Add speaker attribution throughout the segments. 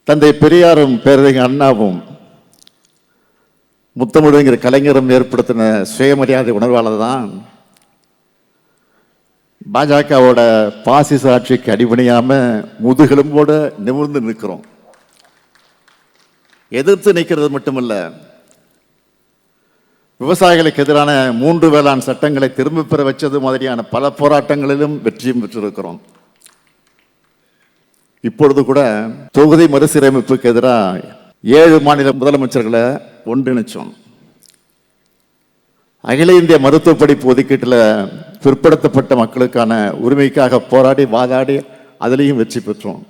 Speaker 1: தந்தை பெரியாரும் பேரறிஞர் அண்ணாவும் முத்தமிழுங்கிற கலைஞரும் ஏற்படுத்தின சுயமரியாதை உணர்வால் தான் பாஜகவோட பாசிச ஆட்சிக்கு அடிபணியாம முதுகெலும்போட நிமிர்ந்து நிற்கிறோம். எதிர்த்து நிற்கிறது மட்டுமல்ல, விவசாயிகளுக்கு எதிரான 3 வேளாண் சட்டங்களை திரும்ப பெற வச்சது மாதிரியான பல போராட்டங்களிலும் வெற்றியும் பெற்றிருக்கிறோம். இப்பொழுது கூட தொகுதி மறுசீரமைப்புக்கு எதிராக 7 மாநில முதலமைச்சர்களை ஒன்றிணைச்சோம். அகில இந்திய மருத்துவ படிப்பு ஒதுக்கீட்டில் பிற்படுத்தப்பட்ட மக்களுக்கான உரிமைக்காக போராடி வாதாடி அதிலையும் வெற்றி பெற்றோம்.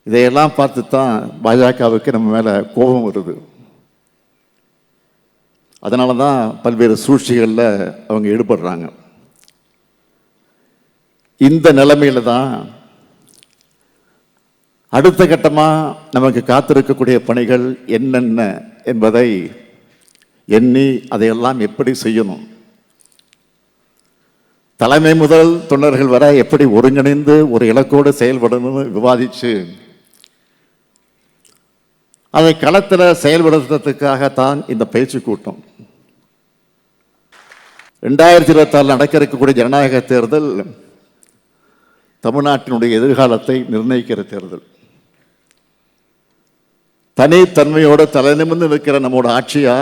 Speaker 1: இதையெல்லாம் பார்த்து தான் பாஜகவுக்கு நம்ம மேலே கோபம் வருது. அதனால தான் பல்வேறு சூழ்ச்சிகளில் அவங்க ஈடுபடுறாங்க. இந்த நிலைமையில தான் அடுத்த கட்டமாக நமக்கு காத்திருக்கக்கூடிய பணிகள் என்னென்ன என்பதை எண்ணி அதையெல்லாம் எப்படி செய்யணும், தலைமை முதல் தொண்டர்கள் வரை எப்படி ஒருங்கிணைந்து ஒரு இலக்கோடு செயல்படணும்னு விவாதிச்சு அதை களத்தில் செயல்படுத்துறதுக்காகத்தான் இந்த பயிற்சி கூட்டம். 2026 நடக்க இருக்கக்கூடிய ஜனநாயக தேர்தல் தமிழ்நாட்டினுடைய எதிர்காலத்தை நிர்ணயிக்கிற தேர்தல். தனித்தன்மையோடு தலை நிமிர்ந்து நிற்கிற நம்மோட ஆட்சியா,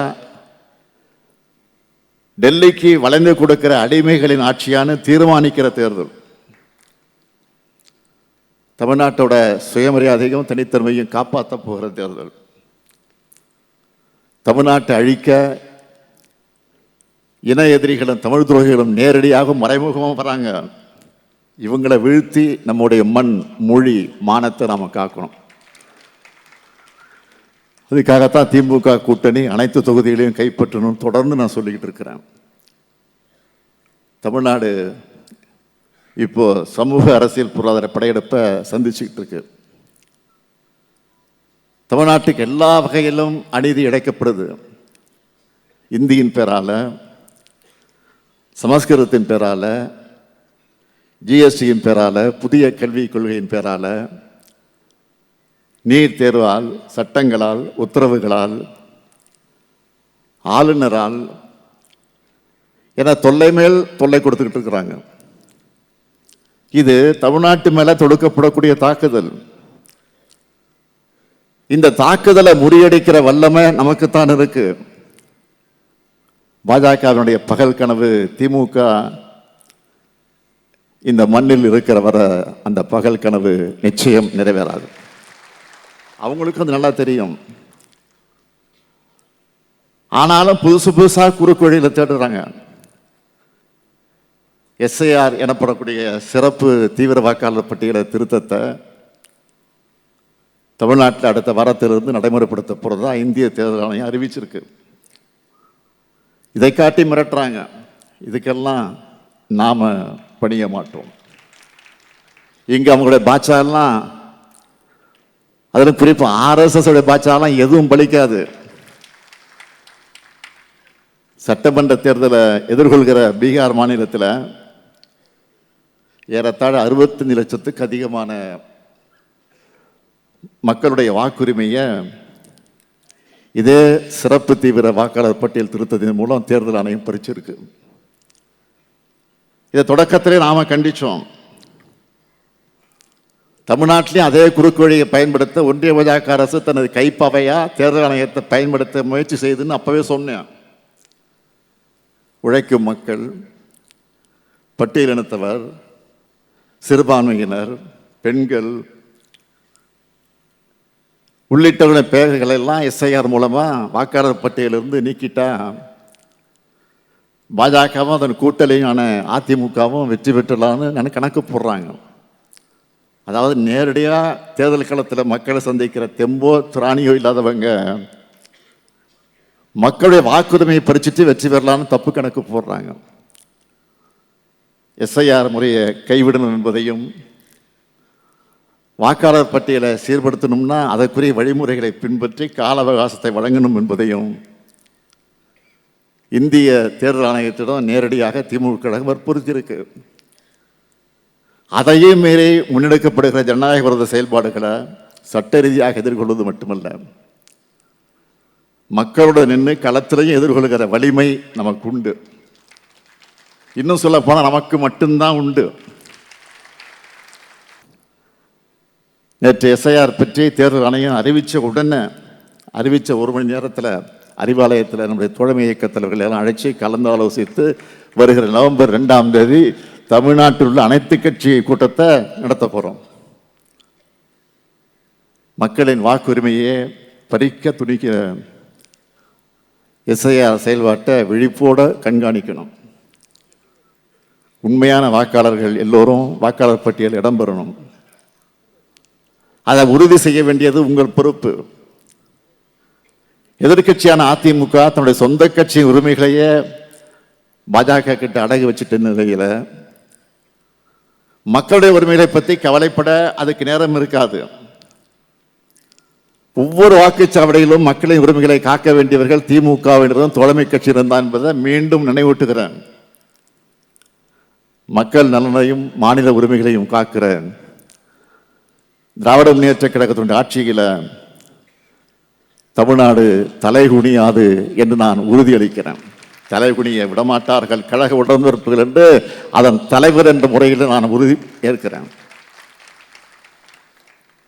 Speaker 1: டெல்லிக்கு வளைந்து கொடுக்கிற அடிமைகளின் ஆட்சியான்னு தீர்மானிக்கிற தேர்தல். தமிழ்நாட்டோட சுயமரியாதையும் தனித்தன்மையும் காப்பாற்ற போகிற தேர்தல். தமிழ்நாட்டை அழிக்க இன எதிரிகளும் தமிழ் துரோகிகளும் நேரடியாக மறைமுகமாக வராங்க. இவங்களை வீழ்த்தி நம்முடைய மண், மொழி, மானத்தை நாம் காக்கணும். அதுக்காகத்தான் திமுக கூட்டணி அனைத்து தொகுதிகளையும் கைப்பற்றணும் தொடர்ந்து நான் சொல்லிக்கிட்டு இருக்கிறேன். தமிழ்நாடு இப்போ சமூக அரசியல் பொருளாதார படையெடுப்பை சந்திச்சுக்கிட்டு இருக்கு. தமிழ்நாட்டுக்கு எல்லா வகையிலும் அநீதி இழைக்கப்படுது. இந்தியின் பேரால, சமஸ்கிருதத்தின் பேரால, ஜிஎஸ்டியின் பேரால, புதிய கல்விக் கொள்கையின் பேரால, நீட் தேர்வால், சட்டங்களால், உத்தரவுகளால், ஆளுநரால் என தொல்லை மேல் தொல்லை கொடுத்துக்கிட்டு இருக்கிறாங்க. இது தமிழ்நாட்டு மேல தொடுக்கப்படக்கூடிய தாக்குதல். இந்த தாக்குதலை முறியடிக்கிற வல்லமை நமக்குத்தான் இருக்கு. பாஜகவினுடைய பகல் கனவு திமுக இந்த மண்ணில் இருக்கிற வர அந்த பகல் கனவு நிச்சயம் நிறைவேறாது. அவங்களுக்கும் அது நல்லா தெரியும். ஆனாலும் புதுசு புதுசாக குறுக்கு வழியில் தேடுறாங்க. எஸ்ஐஆர் எனப்படக்கூடிய சிறப்பு தீவிர வாக்காளர் பட்டியலை திருத்தத்தை தமிழ்நாட்டில் அடுத்த வாரத்திலிருந்து நடைமுறைப்படுத்த போறதா இந்திய தேர்தல் ஆணையம் அறிவிச்சிருக்கு. இதை காட்டி மிரட்டுறாங்க. இதுக்கெல்லாம் நாம பணிய மாட்டோம். இங்க அவங்களுடைய பாட்சாலாம், அதில் குறிப்பாக RSS உடைய பாட்சாலாம் எதுவும் பலிக்காது. சட்டமன்ற தேர்தலை எதிர்கொள்கிற பீகார் மாநிலத்தில் ஏறத்தாழ 65 லட்சத்துக்கு அதிகமான மக்களுடைய வாக்குரிமையை இதே சிறப்பு தீவிர வாக்காளர் பட்டியல் திருத்தத்தின் மூலம் தேர்தல் ஆணையம் பறிச்சிருக்கு. இதை தொடக்கத்திலே நாம கண்டிச்சோம். தமிழ்நாட்டிலையும் அதே குறுக்கு வழியை பயன்படுத்த ஒன்றிய பாஜக அரசு தனது கைப்பவையா தேர்தல் ஆணையத்தை பயன்படுத்த முயற்சி செய்துன்னு அப்பவே சொன்னேன். உழைக்கும் மக்கள், பட்டியலினத்தவர், சிறுபான்மையினர், பெண்கள் உள்ளிட்டவர்களின் பெயர்களை எல்லாம் எஸ்ஐஆர் மூலமா வாக்காளர் பட்டியலிருந்து நீக்கிட்டா பாஜகவும் அதன் கூட்டணியான அதிமுகவும் வெற்றி பெற்றலான்னு கணக்கு போடுறாங்க. அதாவது நேரடியாக தேர்தல் களத்தில் மக்களை சந்திக்கிற தெம்போ திராணியோ இல்லாதவங்க மக்களுடைய வாக்குரிமையை பறிச்சுட்டு வெற்றி பெறலான்னு தப்பு கணக்கு போடுறாங்க. எஸ்ஐஆர் முறையை கைவிடணும் என்பதையும், வாக்காளர் பட்டியலை சீர்படுத்தணும்னா அதற்குரிய வழிமுறைகளை பின்பற்றி கால அவகாசத்தை வழங்கணும் என்பதையும் இந்திய தேர்தல் ஆணையத்திடம் நேரடியாக திமுக வற்புறுத்தியிருக்கு. அதையும் மீறி முன்னெடுக்கப்படுகிற ஜனநாயக விரோத செயல்பாடுகளை சட்ட ரீதியாக எதிர்கொள்வது மட்டுமல்ல, மக்களோட நின்று களத்திலையும் எதிர்கொள்கிற வலிமை நமக்கு உண்டு. இன்னும் சொல்ல போனால் நமக்கு மட்டும்தான் உண்டு. நேற்று எஸ்ஐஆர் பற்றி தேர்தல் ஆணையம் அறிவித்த ஒரு மணி நேரத்தில் அறிவாலயத்தில் நம்முடைய தோழமை இயக்கத் தலைவர்கள் எல்லாம் அழைச்சி கலந்து ஆலோசித்து வருகிற நவம்பர் 2ஆம் தேதி தமிழ்நாட்டில் உள்ள அனைத்து கட்சி கூட்டத்தை நடத்த போகிறோம். மக்களின் வாக்குரிமையை பறிக்க துணிக்கிற எஸ்ஐஆர் செயல்பாட்டை விழிப்போடு கண்காணிக்கணும். உண்மையான வாக்காளர்கள் எல்லோரும் வாக்காளர் பட்டியல் இடம்பெறணும். அதை உறுதி செய்ய வேண்டியது உங்கள் பொறுப்பு. எதிர்கட்சியான அதிமுக தன்னுடைய சொந்த கட்சி உரிமைகளையே பாஜக கிட்ட அடகு வச்சுட்டு நிலையில் மக்களுடைய உரிமைகளை பற்றி கவலைப்பட அதுக்கு நேரம் இருக்காது. ஒவ்வொரு வாக்குச்சாவடியிலும் மக்களின் உரிமைகளை காக்க வேண்டியவர்கள் திமுகவினரும் தோழமை கட்சியினர் தான் என்பதை மீண்டும் நினைவூட்டுகிறேன். மக்கள் நலனையும் மாநில உரிமைகளையும் காக்கிற திராவிட முன்னேற்ற கழகத்தினுடைய ஆட்சியில் தமிழ்நாடு தலைகுனியாது என்று நான் உறுதியளிக்கிறேன். தலைகுனிய விடமாட்டார்கள் கழக உடன்பிறப்புகள் என்று அதன் தலைவர் என்ற முறையில் நான் உறுதி ஏற்கிறேன்.